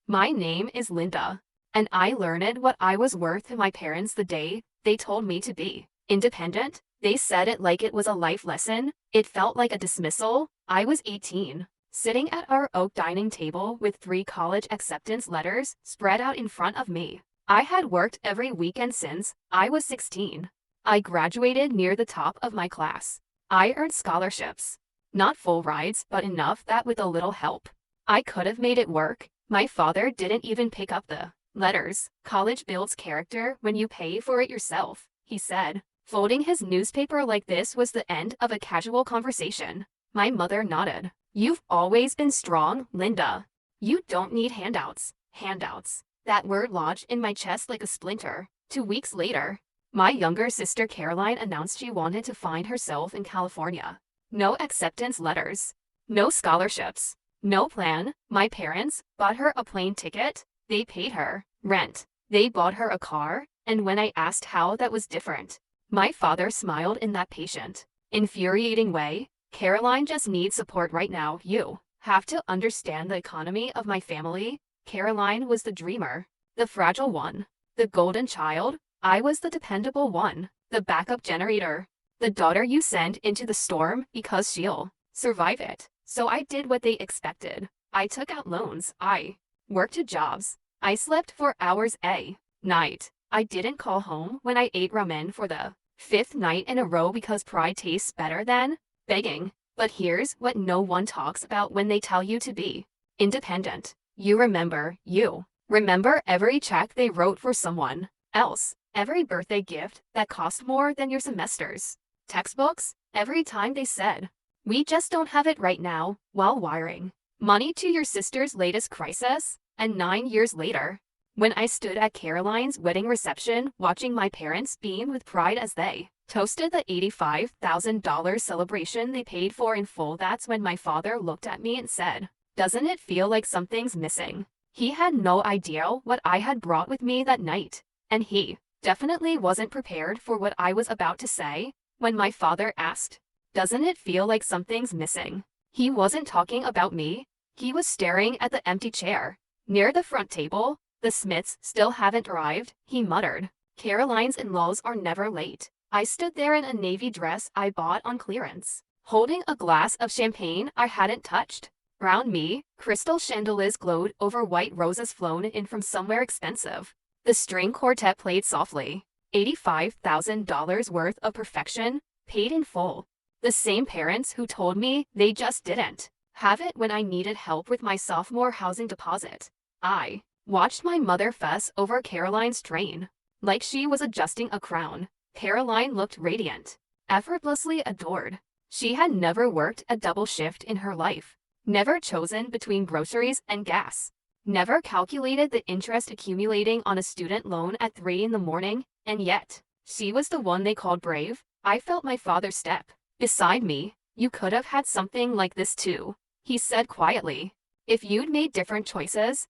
My name is Linda, and I learned what I was worth to my parents the day they told me to be independent. They said it like it was a life lesson. It felt like a dismissal. I was 18, sitting at our oak dining table with 3 college acceptance letters spread out in front of me. I had worked every weekend since I was 16. I graduated near the top of my class. I earned scholarships. Not full rides, but enough that with a little help, I could have made it work. My father didn't even pick up the letters. College builds character when you pay for it yourself, he said. Folding his newspaper like this was the end of a casual conversation. My mother nodded. You've always been strong, Linda. You don't need handouts. Handouts. That word lodged in my chest like a splinter. 2 weeks later, my younger sister Caroline announced she wanted to find herself in California. No acceptance letters. No scholarships. No plan. My parents bought her a plane ticket. They paid her rent. They bought her a car. And when I asked how that was different, my father smiled in that patient, infuriating way. Caroline just needs support right now. You have to understand the economy of my family. Caroline was the dreamer, the fragile one, the golden child. I was the dependable one, the backup generator, the daughter you send into the storm because she'll survive it. So I did what they expected. I took out loans. I worked 2 jobs. I slept for hours a night. I didn't call home when I ate ramen for the 5th night in a row because pride tastes better than begging. But here's what no one talks about when they tell you to be independent. You remember every check they wrote for someone else, every birthday gift that cost more than your semester's textbooks, every time they said, we just don't have it right now, while wiring money to your sister's latest crisis. And 9 years later, when I stood at Caroline's wedding reception watching my parents beam with pride as they toasted the $85,000 celebration they paid for in full, that's when my father looked at me and said, doesn't it feel like something's missing? He had no idea what I had brought with me that night, and he definitely wasn't prepared for what I was about to say. When my father asked, doesn't it feel like something's missing? He wasn't talking about me. He was staring at the empty chair near the front table. The Smiths still haven't arrived, he muttered. Caroline's in-laws are never late. I stood there in a navy dress I bought on clearance, holding a glass of champagne I hadn't touched. Around me, crystal chandeliers glowed over white roses flown in from somewhere expensive. The string quartet played softly. $85,000 worth of perfection, paid in full. The same parents who told me they just didn't have it when I needed help with my sophomore housing deposit. I watched my mother fuss over Caroline's train, like she was adjusting a crown. Caroline looked radiant, effortlessly adored. She had never worked a double shift in her life, never chosen between groceries and gas, never calculated the interest accumulating on a student loan at 3 in the morning, and yet, she was the one they called brave. I felt my father step beside me. You could have had something like this too, he said quietly. If you'd made different choices,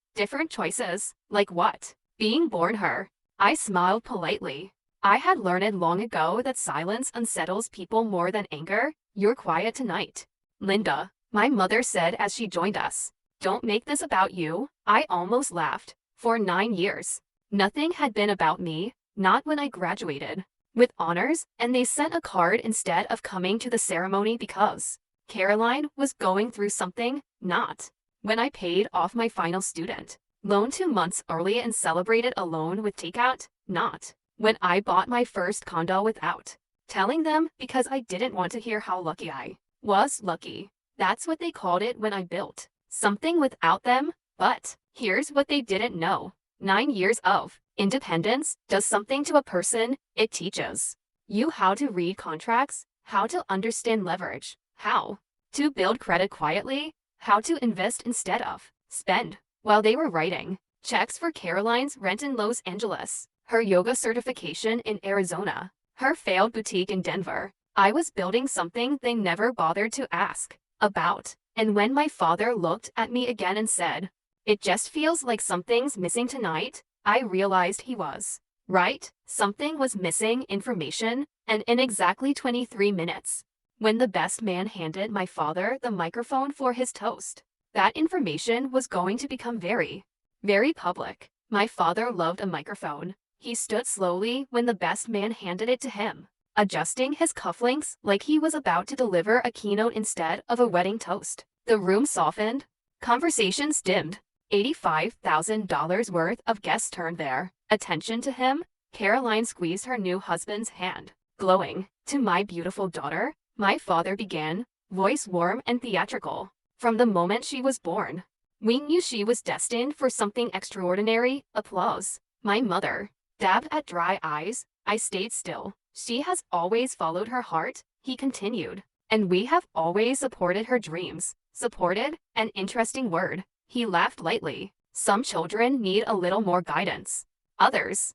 like what? Being born her. I smiled politely. I had learned long ago that silence unsettles people more than anger. You're quiet tonight, Linda, my mother said as she joined us. Don't make this about you. I almost laughed. For 9 years, nothing had been about me, not when I graduated with honors, and they sent a card instead of coming to the ceremony because Caroline was going through something, not when I paid off my final student loan 2 months early and celebrated alone with takeout, not when I bought my first condo without telling them because I didn't want to hear how lucky I was. Lucky. That's what they called it when I built something without them. But here's what they didn't know. 9 years of independence does something to a person. It teaches you how to read contracts, how to understand leverage, how to build credit quietly, how to invest instead of spend. While they were writing checks for Caroline's rent in Los Angeles, her yoga certification in Arizona, her failed boutique in Denver, I was building something they never bothered to ask about. And when my father looked at me again and said, it just feels like something's missing tonight, I realized he was right. Something was missing, information, and in exactly 23 minutes, when the best man handed my father the microphone for his toast, that information was going to become very, Very public. My father loved a microphone. He stood slowly when the best man handed it to him, adjusting his cufflinks like he was about to deliver a keynote instead of a wedding toast. The room softened. Conversations dimmed. $85,000 worth of guests turned their attention to him. Caroline squeezed her new husband's hand, glowing. To my beautiful daughter, my father began, voice warm and theatrical. From the moment she was born, we knew she was destined for something extraordinary. Applause. My mother dabbed at dry eyes. I stayed still. She has always followed her heart, he continued. And we have always supported her dreams. Supported? An interesting word. He laughed lightly. Some children need a little more guidance. Others.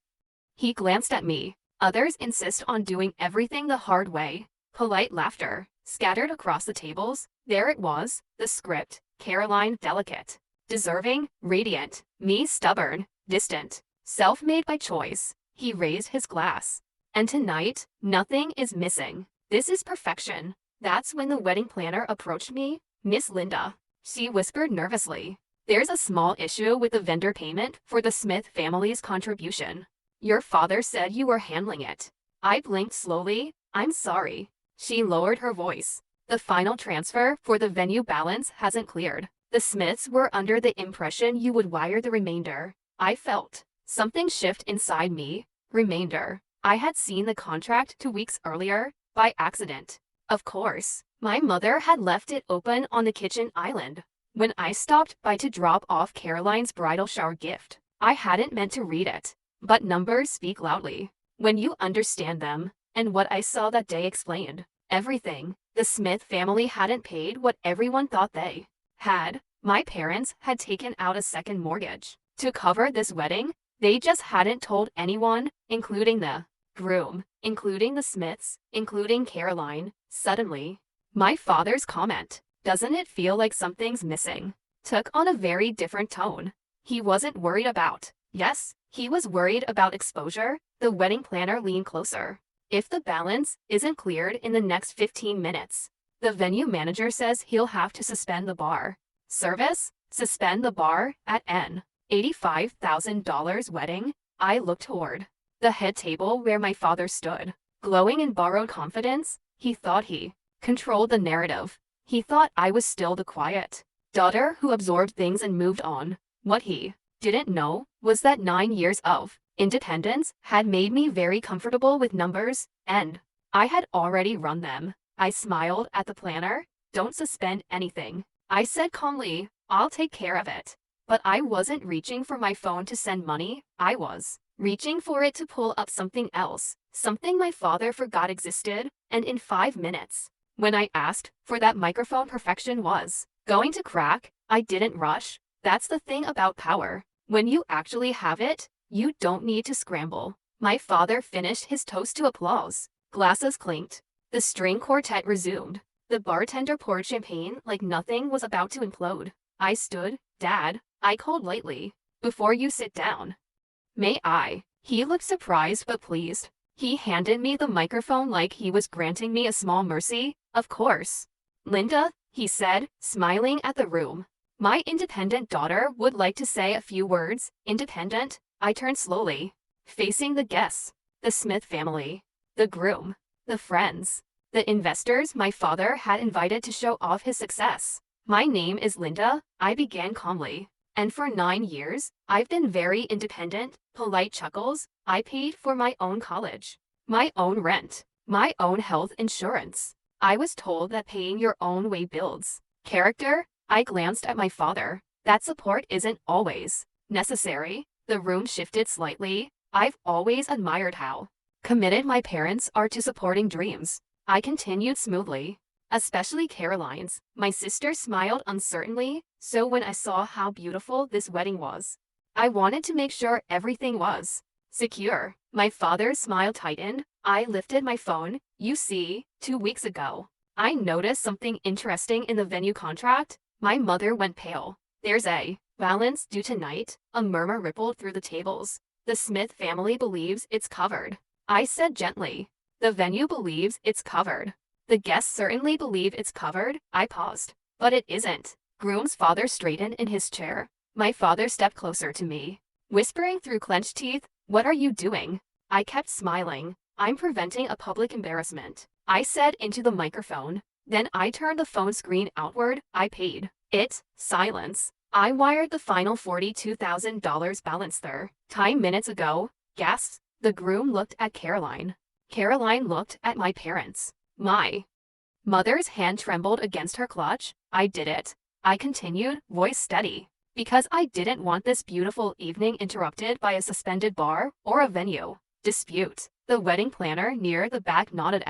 He glanced at me. Others insist on doing everything the hard way. Polite laughter scattered across the tables. There it was, the script. Caroline delicate, deserving, radiant. Me stubborn, distant, self-made by choice. He raised his glass. And tonight, nothing is missing. This is perfection. That's when the wedding planner approached me. Miss Linda, she whispered nervously. There's a small issue with the vendor payment for the Smith family's contribution. Your father said you were handling it. I blinked slowly. I'm sorry. She lowered her voice. The final transfer for the venue balance hasn't cleared. The Smiths were under the impression you would wire the remainder. I felt something shift inside me. Remainder. I had seen the contract 2 weeks earlier, by accident. Of course, my mother had left it open on the kitchen island. When I stopped by to drop off Caroline's bridal shower gift, I hadn't meant to read it. But numbers speak loudly when you understand them, and what I saw that day explained everything. The Smith family hadn't paid what everyone thought they had. My parents had taken out a second mortgage to cover this wedding. They just hadn't told anyone, including the groom, including the Smiths, including Caroline. Suddenly, my father's comment, "Doesn't it feel like something's missing?" took on a very different tone. He wasn't worried about, yes, he was worried about exposure. The wedding planner leaned closer. If the balance isn't cleared in the next 15 minutes, the venue manager says he'll have to suspend the bar service. Suspend the bar at an $85,000 wedding. I looked toward the head table where my father stood, glowing in borrowed confidence. He thought he controlled the narrative. He thought I was still the quiet daughter who absorbed things and moved on. What he didn't know was that 9 years of independence had made me very comfortable with numbers, and I had already run them. I smiled at the planner. Don't suspend anything, I said calmly. I'll take care of it. But I wasn't reaching for my phone to send money. I was reaching for it to pull up something else, something my father forgot existed, and in 5 minutes, when I asked for that microphone, perfection was going to crack. I didn't rush. That's the thing about power. When you actually have it, you don't need to scramble. My father finished his toast to applause. Glasses clinked. The string quartet resumed. The bartender poured champagne like nothing was about to implode. I stood. Dad, I called lightly. Before you sit down, may I? He looked surprised but pleased. He handed me the microphone like he was granting me a small mercy. Of course. Linda, he said, smiling at the room. My independent daughter would like to say a few words. Independent? I turned slowly, facing the guests, the Smith family, the groom, the friends, the investors my father had invited to show off his success. My name is Linda, I began calmly. And for 9 years, I've been very independent. Polite chuckles. I paid for my own college, my own rent, my own health insurance. I was told that paying your own way builds character. I glanced at my father. That support isn't always necessary. The room shifted slightly. I've always admired how committed my parents are to supporting dreams. I continued smoothly. Especially Caroline's. My sister smiled uncertainly, so when I saw how beautiful this wedding was, I wanted to make sure everything was secure. My father's smile tightened. I lifted my phone. You see, 2 weeks ago, I noticed something interesting in the venue contract. My mother went pale. There's a balance due tonight. A murmur rippled through the tables. The Smith family believes it's covered, I said gently. The venue believes it's covered. The guests certainly believe it's covered. I paused. But it isn't. Groom's father straightened in his chair. My father stepped closer to me, whispering through clenched teeth, "What are you doing?" I kept smiling. "I'm preventing a public embarrassment," I said into the microphone. Then I turned the phone screen outward. "I paid it." Silence. "I wired the final $42,000 balance there. Time minutes ago." Gasps. The groom looked at Caroline. Caroline looked at my parents. My mother's hand trembled against her clutch. "I did it," I continued, voice steady, "because I didn't want this beautiful evening interrupted by a suspended bar or a venue dispute." The wedding planner near the back nodded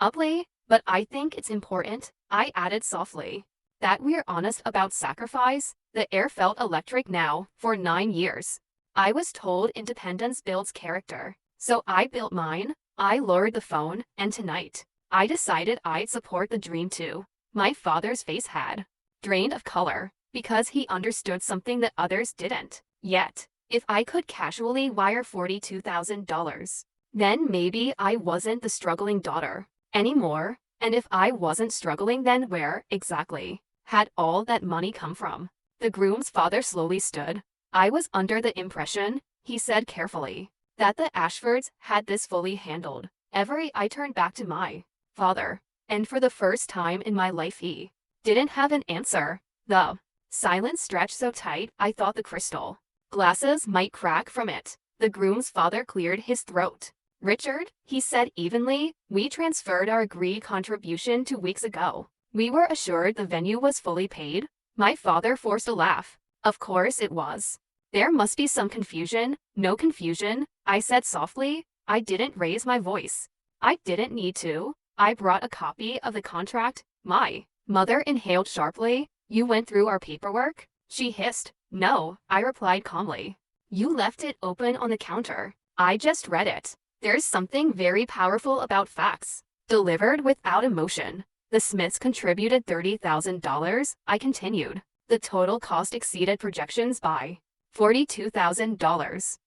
uply. "But I think it's important," I added softly, "that we're honest about sacrifice." The air felt electric now. For 9 years, I was told independence builds character. So I built mine. I lowered the phone, and tonight, I decided I'd support the dream too. My father's face had drained of color, because he understood something that others didn't. Yet, if I could casually wire $42,000, then maybe I wasn't the struggling daughter anymore. And if I wasn't struggling, then where, exactly, had all that money come from? The groom's father slowly stood. "I was under the impression," he said carefully, "that the Ashfords had this fully handled." I turned back to my father, and for the first time in my life he didn't have an answer. The silence stretched so tight I thought the crystal glasses might crack from it. The groom's father cleared his throat. "Richard," he said evenly, "we transferred our agreed contribution 2 weeks ago. We were assured the venue was fully paid." My father forced a laugh. "Of course it was. There must be some confusion." "No confusion," I said softly. I didn't raise my voice. I didn't need to. I brought a copy of the contract. My mother inhaled sharply. "You went through our paperwork?" she hissed. "No," I replied calmly. "You left it open on the counter. I just read it." There's something very powerful about facts delivered without emotion. "The Smiths contributed $30,000, I continued. "The total cost exceeded projections by $42,000.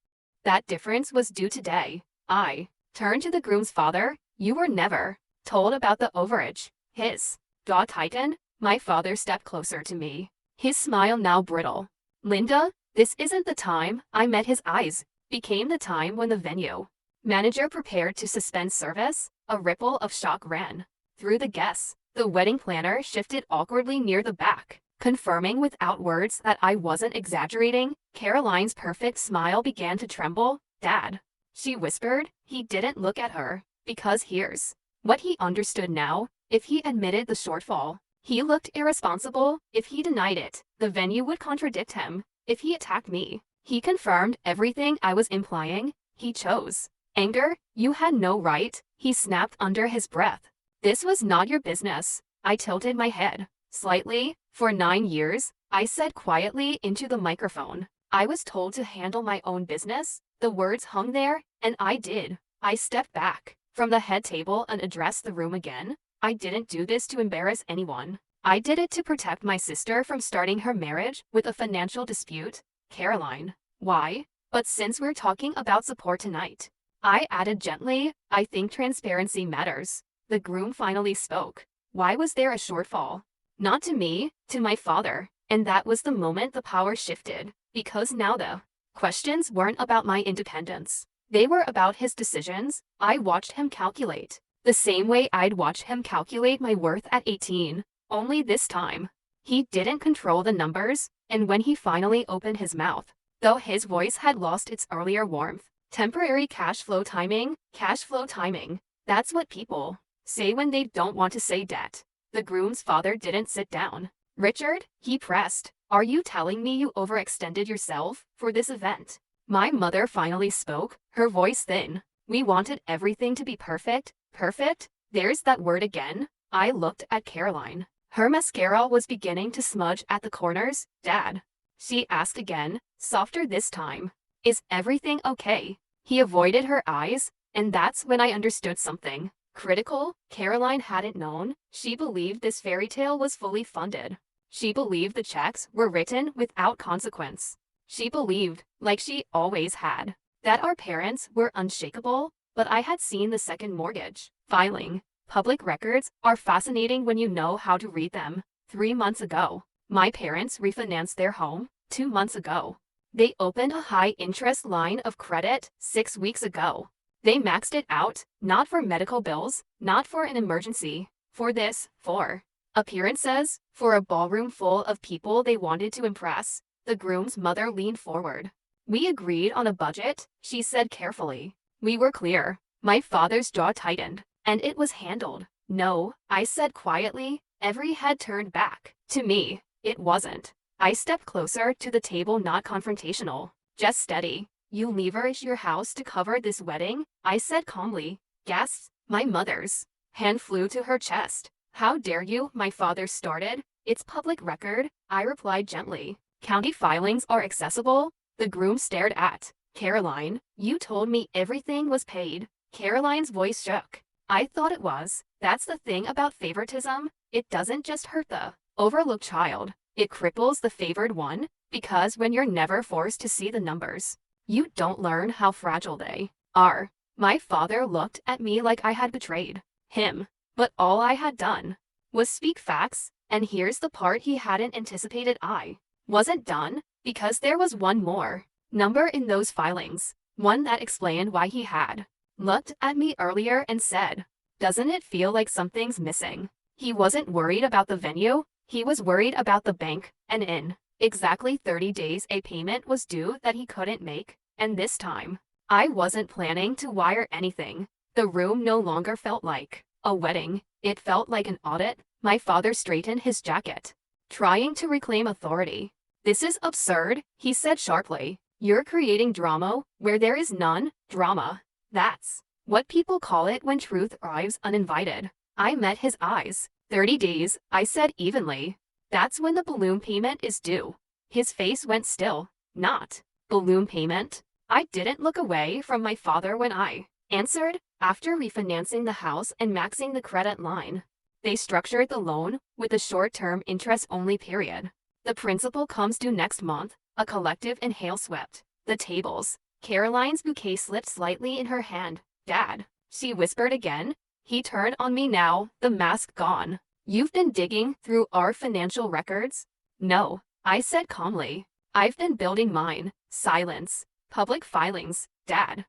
That difference was due today." I turned to the groom's father. "You were never told about the overage." His jaw tightened. My father stepped closer to me, his smile now brittle. "Linda, this isn't the time." I met his eyes. "Became the time when the venue manager prepared to suspend service." A ripple of shock ran through the guests. The wedding planner shifted awkwardly near the back, confirming without words that I wasn't exaggerating. Caroline's perfect smile began to tremble. "Dad," she whispered. He didn't look at her, because here's what he understood now. If he admitted the shortfall, he looked irresponsible. If he denied it, the venue would contradict him. If he attacked me, he confirmed everything I was implying. He chose anger. "You had no right," he snapped under his breath. "This was not your business." I tilted my head slightly. "For 9 years," I said quietly into the microphone, "I was told to handle my own business." The words hung there, and I did. I stepped back from the head table and addressed the room again. I didn't do this to embarrass anyone. I did it to protect my sister from starting her marriage with a financial dispute. "Caroline, why? But since we're talking about support tonight," I added gently, "I think transparency matters." The groom finally spoke. "Why was there a shortfall?" Not to me, to my father. And that was the moment the power shifted, because now the questions weren't about my independence. They were about his decisions. I watched him calculate, the same way I'd watch him calculate my worth at 18. Only this time, he didn't control the numbers, and when he finally opened his mouth, though his voice had lost its earlier warmth, temporary cash flow timing, that's what people say when they don't want to say debt. The groom's father didn't sit down. "Richard," he pressed, "are you telling me you overextended yourself for this event?" My mother finally spoke, her voice thin. "We wanted everything to be perfect." Perfect? There's that word again. I looked at Caroline. Her mascara was beginning to smudge at the corners. "Dad," she asked again, softer this time, "is everything okay?" He avoided her eyes, and that's when I understood something critical Caroline hadn't known. She believed this fairy tale was fully funded. She believed the checks were written without consequence. She believed, like she always had, that our parents were unshakable. But I had seen the second mortgage filing. Public records are fascinating when you know how to read them. 3 months ago, my parents refinanced their home. 2 months ago. They opened a high-interest line of credit 6 weeks ago. They maxed it out, not for medical bills, not for an emergency, for appearances, for a ballroom full of people they wanted to impress. The groom's mother leaned forward. We agreed on a budget, she said carefully. We were clear. My father's jaw tightened, and it was handled. No, I said quietly, every head turned back. To me, it wasn't. I stepped closer to the table, not confrontational, just steady. You leverage your house to cover this wedding, I said calmly. Gasps. My mother's hand flew to her chest. How dare you, my father started. It's public record, I replied gently. County filings are accessible. The groom stared at Caroline. You told me everything was paid. Caroline's voice shook. I thought it was. That's the thing about favoritism. It doesn't just hurt the overlooked child. It cripples the favored one, because when you're never forced to see the numbers, you don't learn how fragile they are. My father looked at me like I had betrayed him, but all I had done was speak facts, and here's the part he hadn't anticipated. I wasn't done, because there was one more number in those filings, one that explained why he had looked at me earlier and said, "Doesn't it feel like something's missing?" He wasn't worried about the venue, he was worried about the bank, and in exactly 30 days a payment was due that he couldn't make, and this time, I wasn't planning to wire anything. The room no longer felt like a wedding, it felt like an audit. My father straightened his jacket, trying to reclaim authority. This is absurd, he said sharply. You're creating drama where there is none. Drama. That's what people call it when truth arrives uninvited. I met his eyes. 30 days, I said evenly. That's when the balloon payment is due. His face went still. Not balloon payment. I didn't look away from my father when I answered. After refinancing the house and maxing the credit line, they structured the loan with a short-term interest-only period. The principal comes due next month. A collective inhale swept the tables. Caroline's bouquet slipped slightly in her hand. Dad, she whispered again. He turned on me now, the mask gone. You've been digging through our financial records? No, I said calmly. I've been building mine. Silence. Public filings, Dad.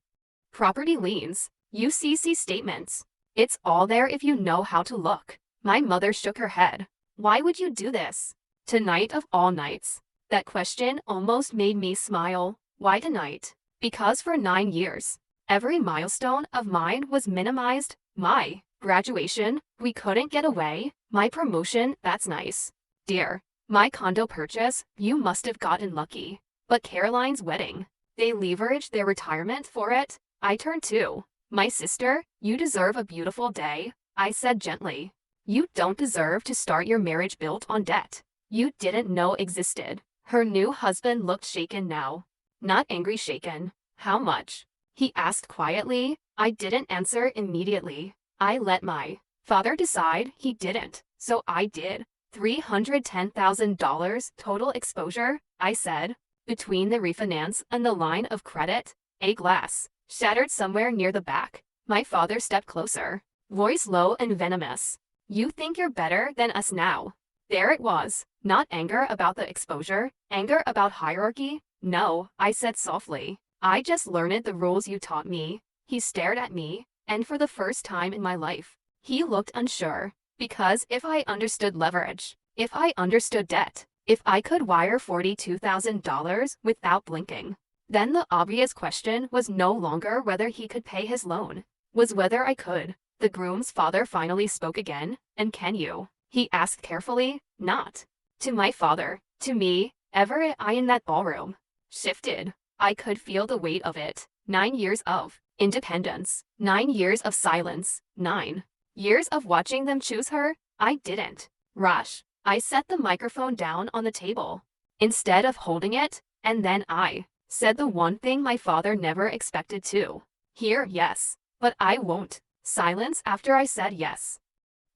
Property liens. UCC statements. It's all there if you know how to look. My mother shook her head. Why would you do this? Tonight of all nights. That question almost made me smile. Why tonight? Because for 9 years, every milestone of mine was minimized. My graduation, we couldn't get away. My promotion, that's nice. Dear, my condo purchase, you must have gotten lucky. But Caroline's wedding, they leveraged their retirement for it. I turned to my sister. You deserve a beautiful day, I said gently. You don't deserve to start your marriage built on debt you didn't know existed. Her new husband looked shaken now. Not angry, shaken. How much? He asked quietly. I didn't answer immediately. I let my father decide. He didn't, so I did. $310,000 total exposure, I said. Between the refinance and the line of credit, a glass shattered somewhere near the back. My father stepped closer, voice low and venomous. You think you're better than us now? There it was. Not anger about the exposure, anger about hierarchy. No, I said softly. I just learned the rules you taught me. He stared at me, and for the first time in my life, he looked unsure. Because if I understood leverage, if I understood debt, if I could wire $42,000 without blinking, then the obvious question was no longer whether he could pay his loan, was whether I could. The groom's father finally spoke again. And can you? He asked carefully. Not to my father, to me. Ever I in that ballroom shifted. I could feel the weight of it. 9 years of independence, 9 years of silence, 9 years of watching them choose her. I didn't rush. I set the microphone down on the table instead of holding it, and then I said the one thing my father never expected to hear. Yes, but I won't. Silence after I said yes,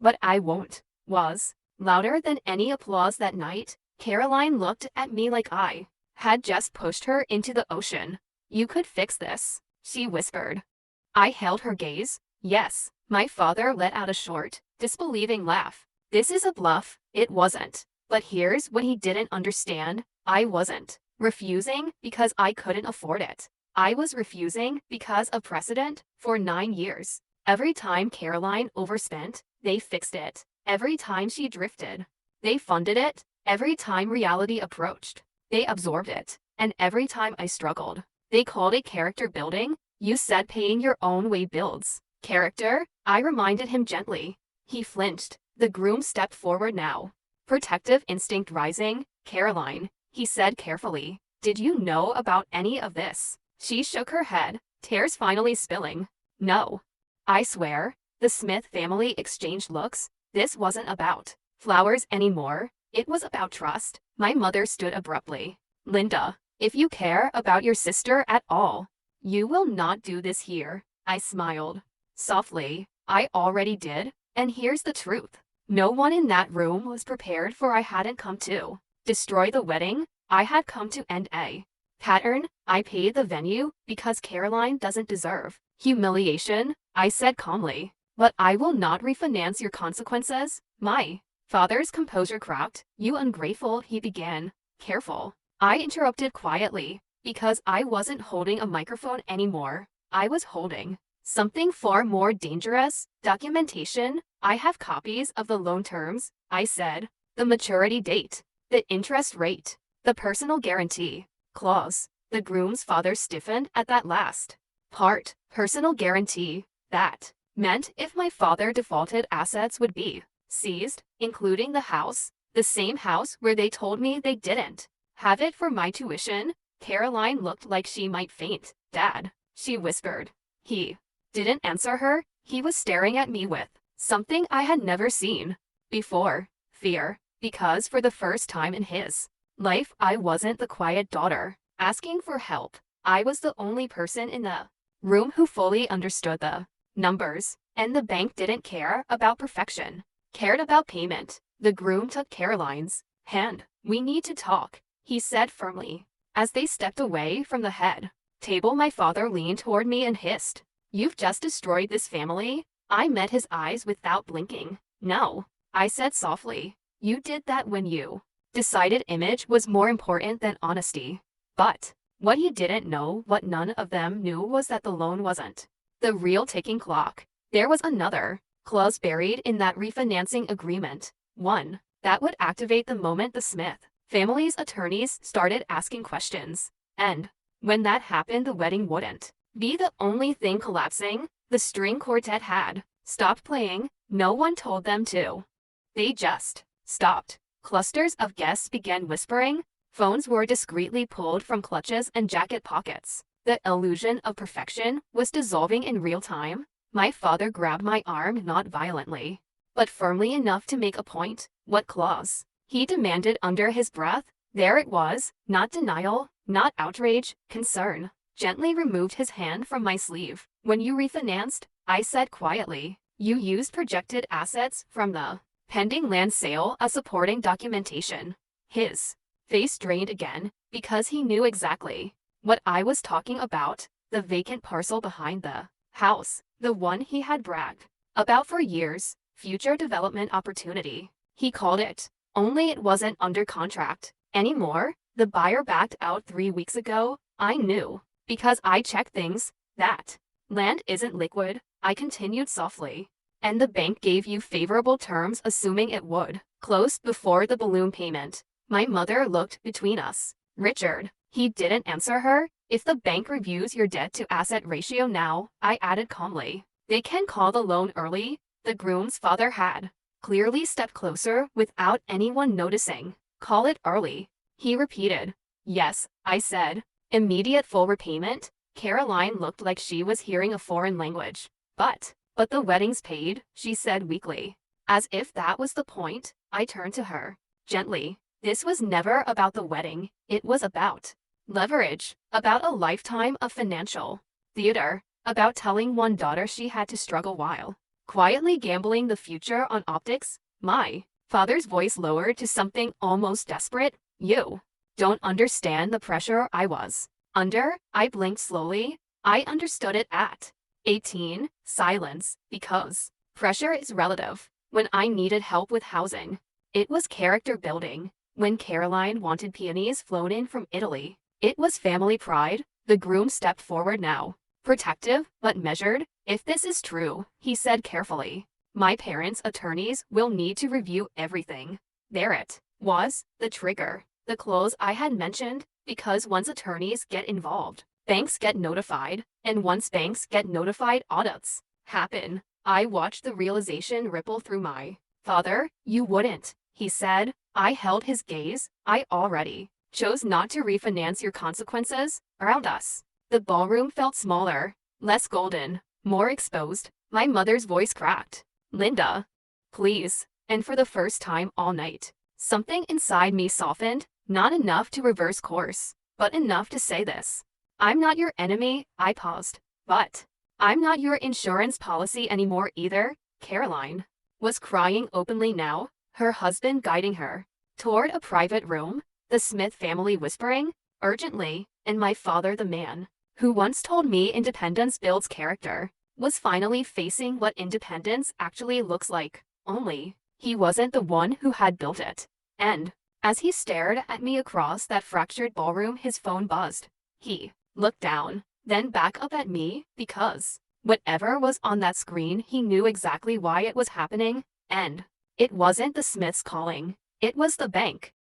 but I won't, was louder than any applause that night. Caroline looked at me like I had just pushed her into the ocean. You could fix this, she whispered. I held her gaze. Yes. My father let out a short, disbelieving laugh. This is a bluff. It wasn't. But here's what he didn't understand. I wasn't refusing because I couldn't afford it. I was refusing because of precedent for 9 years. Every time Caroline overspent, they fixed it. Every time she drifted, they funded it. Every time reality approached, they absorbed it. And every time I struggled, they called it character building. You said paying your own way builds character, I reminded him gently. He flinched. The groom stepped forward now. Protective instinct rising. Caroline, he said carefully, did you know about any of this? She shook her head, tears finally spilling. No. I swear. The Smith family exchanged looks. This wasn't about flowers anymore. It was about trust. My mother stood abruptly. Linda, if you care about your sister at all, you will not do this here. I smiled. Softly, I already did, and here's the truth. No one in that room was prepared for I hadn't come to destroy the wedding. I had come to end a pattern. I paid the venue because Caroline doesn't deserve humiliation, I said calmly. But I will not refinance your consequences. My father's composure cracked. You ungrateful, he began. Careful. I interrupted quietly, because I wasn't holding a microphone anymore. I was holding something far more dangerous. Documentation. I have copies of the loan terms, I said. The maturity date. The interest rate. The personal guarantee clause. The groom's father stiffened at that last part. Personal guarantee. That meant if my father defaulted, assets would be seized, including the house. The same house where they told me they didn't have it for my tuition. Caroline looked like she might faint. Dad, she whispered. He didn't answer her. He was staring at me with something I had never seen before. Fear. Because for the first time in his life, I wasn't the quiet daughter asking for help. I was the only person in the room who fully understood the numbers, and the bank didn't care about perfection, cared about payment. The groom took Caroline's hand. We need to talk, he said firmly. As they stepped away from the head table, my father leaned toward me and hissed, "You've just destroyed this family." I met his eyes without blinking. No, I said softly. You did that when you decided image was more important than honesty. But what he didn't know, what none of them knew, was that the loan wasn't the real ticking clock. There was another clause buried in that refinancing agreement. One that would activate the moment the Smith family's attorneys started asking questions. And when that happened, the wedding wouldn't be the only thing collapsing. The string quartet had stopped playing. No one told them to. They just stopped. Clusters of guests began whispering. Phones were discreetly pulled from clutches and jacket pockets. The illusion of perfection was dissolving in real time. My father grabbed my arm, not violently, but firmly enough to make a point. What clause? He demanded under his breath. There it was, not denial, not outrage, concern. Gently removed his hand from my sleeve. When you refinanced, I said quietly, you used projected assets from the pending land sale as supporting documentation. His face drained again, because he knew exactly what I was talking about. The vacant parcel behind the house, the one he had bragged about for years, future development opportunity. He called it, only it wasn't under contract anymore. The buyer backed out 3 weeks ago. I knew, because I checked things. That land isn't liquid, I continued softly. And the bank gave you favorable terms, assuming it would close before the balloon payment. My mother looked between us. Richard, he didn't answer her. If the bank reviews your debt to asset ratio now, I added calmly, they can call the loan early. The groom's father had clearly stepped closer without anyone noticing. Call it early, he repeated. Yes, I said. Immediate full repayment. Caroline looked like she was hearing a foreign language. But the wedding's paid, she said weakly. As if that was the point, I turned to her. Gently. This was never about the wedding. It was about leverage, about a lifetime of financial theater, about telling one daughter she had to struggle while quietly gambling the future on optics. My father's voice lowered to something almost desperate. You don't understand the pressure I was under. I blinked slowly. I understood it at 18. Silence. Because pressure is relative. When I needed help with housing, it was character building. When Caroline wanted peonies flown in from Italy. It was family pride. The groom stepped forward now. Protective, but measured. If this is true, he said carefully, my parents' attorneys will need to review everything. There it was, the trigger. The clause I had mentioned, because once attorneys get involved, banks get notified, and once banks get notified, audits happen. I watched the realization ripple through my father. You wouldn't, he said. I held his gaze. I already chose not to refinance your consequences around us. The ballroom felt smaller, less golden, more exposed. My mother's voice cracked. Linda, please. And for the first time all night, something inside me softened, not enough to reverse course, but enough to say this. I'm not your enemy. I paused. But I'm not your insurance policy anymore either. Caroline was crying openly now, her husband guiding her toward a private room, the Smith family whispering urgently, and my father, the man who once told me independence builds character, was finally facing what independence actually looks like. Only he wasn't the one who had built it. And as he stared at me across that fractured ballroom, his phone buzzed. He looked down, then back up at me, because whatever was on that screen, he knew exactly why it was happening. And it wasn't the Smiths calling. It was the bank.